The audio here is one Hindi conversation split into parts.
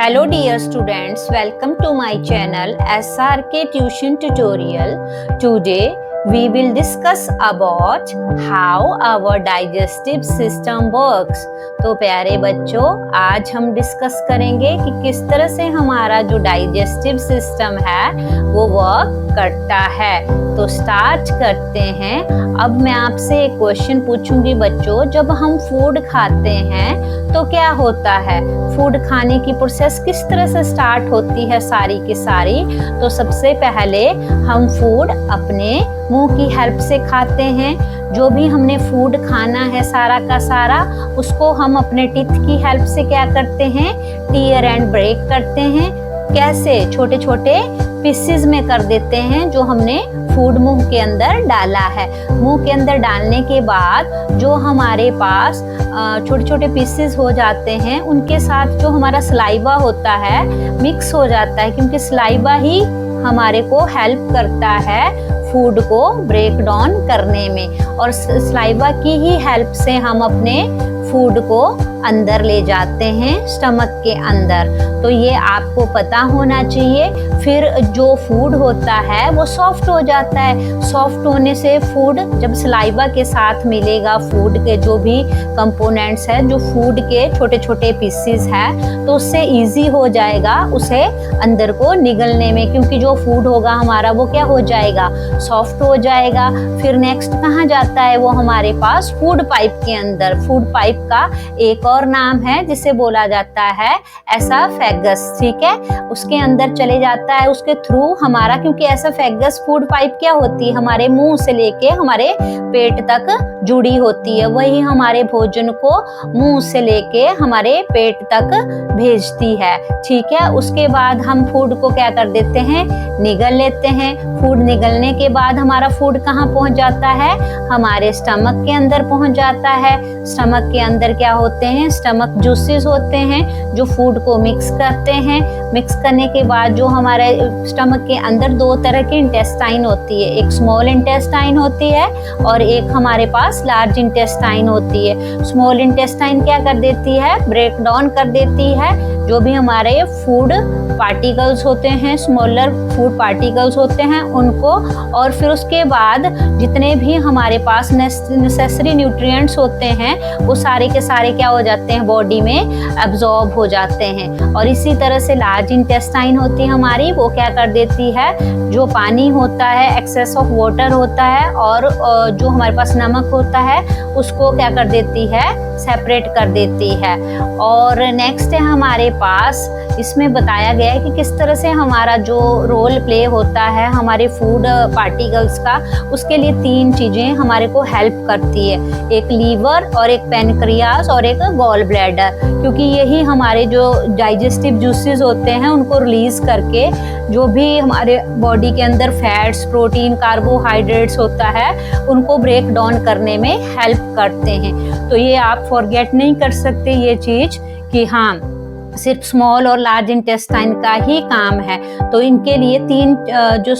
Hello dear students, welcome to my channel SRK Tuition Tutorial. Today we will discuss about how our digestive system works. तो प्यारे बच्चों, आज हम डिस्कस करेंगे कि किस तरह से हमारा जो डाइजेस्टिव सिस्टम है वो वर्क करता है। तो स्टार्ट करते हैं। अब मैं आपसे एक क्वेश्चन पूछूंगी बच्चों, जब हम फूड खाते हैं तो क्या होता है? फूड खाने की प्रोसेस किस तरह से स्टार्ट होती है सारी की सारी? तो सबसे पहले हम फूड अपने मुंह की हेल्प से खाते हैं। जो भी हमने फूड खाना है सारा का सारा, उसको हम अपने टीथ की हेल्प से क्या करते हैं? टीयर एंड ब्रेक करते हैं। कैसे? छोटे छोटे पीसेस में कर देते हैं जो हमने फूड मुंह के अंदर डाला है। मुंह के अंदर डालने के बाद जो हमारे पास छोटे छोटे पीसेस हो जाते हैं, उनके साथ जो हमारा सलाइवा होता है मिक्स हो जाता है, क्योंकि सलाइवा ही हमारे को हेल्प करता है फूड को ब्रेक डाउन करने में, और सलाइवा की ही हेल्प से हम अपने फूड को अंदर ले जाते हैं स्टमक के अंदर। तो ये आपको पता होना चाहिए। फिर जो फूड होता है वो सॉफ्ट हो जाता है। सॉफ्ट होने से फूड जब सलाइवा के साथ मिलेगा, फूड के जो भी कंपोनेंट्स है, जो फूड के छोटे छोटे पीसेस है, तो उससे इजी हो जाएगा उसे अंदर को निगलने में, क्योंकि जो फूड होगा हमारा वो क्या हो जाएगा? सॉफ्ट हो जाएगा। फिर नेक्स्ट कहाँ जाता है वो? हमारे पास फूड पाइप के अंदर। फूड पाइप का एक और नाम है जिसे बोला जाता है एसोफेगस, ठीक है? उसके अंदर चले जाता है, उसके थ्रू हमारा, क्योंकि एसोफेगस फूड पाइप क्या होती है? हमारे मुंह से लेके हमारे पेट तक जुड़ी होती है। वही हमारे भोजन को मुंह से लेके हमारे पेट तक भेजती है, ठीक है? उसके बाद हम फूड को क्या कर देते हैं? निगल लेते हैं। फूड निगलने के बाद हमारा फूड कहाँ पहुंच जाता है? हमारे स्टमक के अंदर पहुंच जाता है। स्टमक के अंदर क्या होते हैं? स्टमक जूसेस होते हैं जो फूड को मिक्स करते हैं। मिक्स करने के बाद जो हमारे स्टमक के अंदर दो तरह की इंटेस्टाइन होती है, एक स्मॉल इंटेस्टाइन होती है और एक हमारे पास लार्ज इंटेस्टाइन होती है। स्मॉल इंटेस्टाइन क्या कर देती है? ब्रेक डाउन कर देती है जो भी हमारे फूड पार्टिकल्स होते हैं, स्मॉलर फूड पार्टिकल्स होते हैं उनको, और फिर उसके बाद जितने भी हमारे पास नेसेसरी न्यूट्रिएंट्स होते हैं वो सारे के सारे क्या हो जाते हैं? बॉडी में एब्जॉर्ब हो जाते हैं। और इसी तरह से लार्ज इंटेस्टाइन होती है हमारी, वो क्या कर देती है? जो पानी होता है, एक्सेस ऑफ वाटर होता है, और जो हमारे पास नमक होता है उसको क्या कर देती है? सेपरेट कर देती है। और नेक्स्ट है हमारे पास, इसमें बताया गया है कि किस तरह से हमारा जो रोल प्ले होता है हमारे फूड पार्टिकल्स का। उसके लिए तीन चीज़ें हमारे को हेल्प करती है, एक लीवर और एक पैनक्रियास और एक गॉल ब्लैडर, क्योंकि यही हमारे जो डाइजेस्टिव जूसेस होते हैं उनको रिलीज करके जो भी हमारे बॉडी के अंदर फैट्स, प्रोटीन, कार्बोहाइड्रेट्स होता है उनको ब्रेक डाउन करने में हेल्प करते हैं। तो ये आप फॉरगेट नहीं कर सकते ये चीज़ कि हाँ, सिर्फ स्मॉल और लार्ज इंटेस्टाइन का ही काम है। तो इनके लिए तीन जो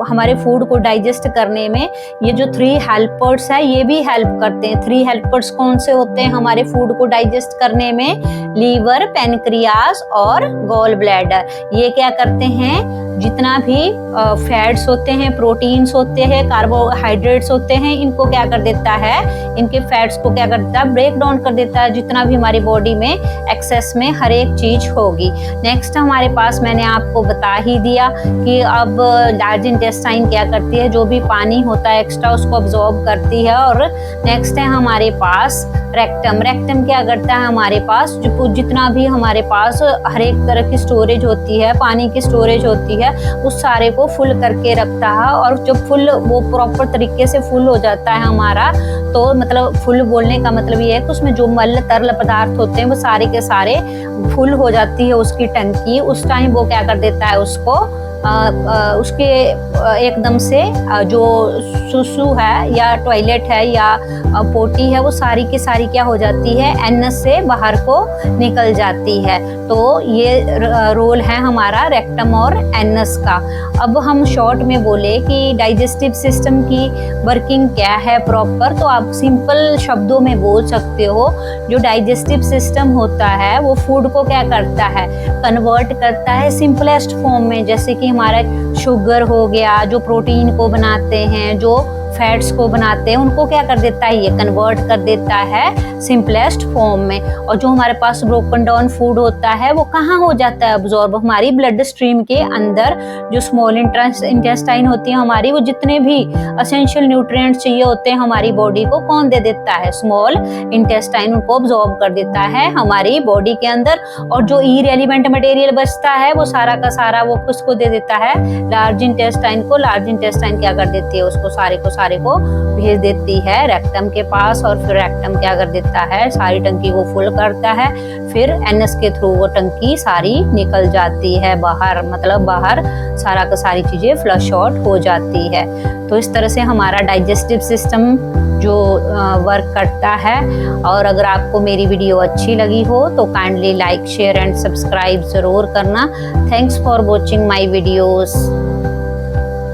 हमारे फूड को डाइजेस्ट करने में ये जो थ्री हेल्पर्स है ये भी हेल्प करते हैं। थ्री हेल्पर्स कौन से होते हैं हमारे फूड को डाइजेस्ट करने में? लीवर, पैनक्रियास और गॉल ब्लैडर। ये क्या करते हैं? जितना भी फैट्स होते हैं, प्रोटीन्स होते हैं, कार्बोहाइड्रेट्स होते हैं, इनको क्या कर देता है? इनके फैट्स को क्या कर देता है? ब्रेक डाउन कर देता है, जितना भी हमारी बॉडी में एक्सेस में हर एक चीज होगी। नेक्स्ट हमारे पास मैंने आपको बता ही दिया कि अब लार्ज इंटेस्टाइन क्या करती है? जो भी पानी होता है एक्स्ट्रा उसको अब्जॉर्ब करती है। और नेक्स्ट है हमारे पास रेक्टम। रेक्टम क्या करता है? हमारे पास जितना भी हमारे पास हर एक तरह की स्टोरेज होती है, पानी की स्टोरेज होती है, उस सारे को फुल करके रखता है। और जब फुल वो प्रॉपर तरीके से फुल हो जाता है हमारा, तो मतलब फुल बोलने का मतलब ये है कि उसमें जो मल तरल पदार्थ होते हैं वो सारे के सारे फुल हो जाती है उसकी टंकी। उस टाइम वो क्या कर देता है? उसको उसके एकदम से जो सुसु है या टॉयलेट है या पोटी है वो सारी की सारी क्या हो जाती है, एनस से बाहर को निकल जाती है। तो ये रोल है हमारा रेक्टम और एनस का। अब हम शॉर्ट में बोले कि डाइजेस्टिव सिस्टम की वर्किंग क्या है प्रॉपर, तो आप सिंपल शब्दों में बोल सकते हो जो डाइजेस्टिव सिस्टम होता है वो फूड को क्या करता है, कन्वर्ट करता है सिंपलेस्ट फॉर्म में। जैसे कि हमारा शुगर हो गया, जो प्रोटीन को बनाते हैं, जो फैट्स को बनाते हैं, उनको क्या कर देता है, ये कन्वर्ट कर देता है सिंपलेस्ट फॉर्म में। और जो हमारे पास ब्रोकन डाउन फूड होता है वो कहाँ हो जाता है अब्जॉर्ब, हमारी ब्लड स्ट्रीम के अंदर। जो स्मॉल इंटेस्टाइन होती है हमारी, वो जितने भी एसेंशियल न्यूट्रिएंट्स चाहिए होते हैं हमारी बॉडी को, कौन दे देता है, स्मॉल इंटेस्टाइन उनको अब्जॉर्ब कर देता है हमारी बॉडी के अंदर। और जो इरेलीवेंट मटेरियल बचता है वो सारा का सारा वो किसको दे देता है, लार्ज इंटेस्टाइन को। लार्ज इंटेस्टाइन क्या कर देती है, उसको सारे को भेज देती है रेक्टम के पास, और फिर रेक्टम क्या कर देता है, सारी टंकी को फुल करता है। फिर एनस के थ्रू वो टंकी सारी निकल जाती है बाहर, मतलब बाहर सारा का सारी चीजें फ्लश आउट हो जाती है। तो इस तरह से हमारा डाइजेस्टिव सिस्टम जो वर्क करता है। और अगर आपको मेरी वीडियो अच्छी लगी हो तो kindly like, share and subscribe जरूर करना। Thanks for watching my videos.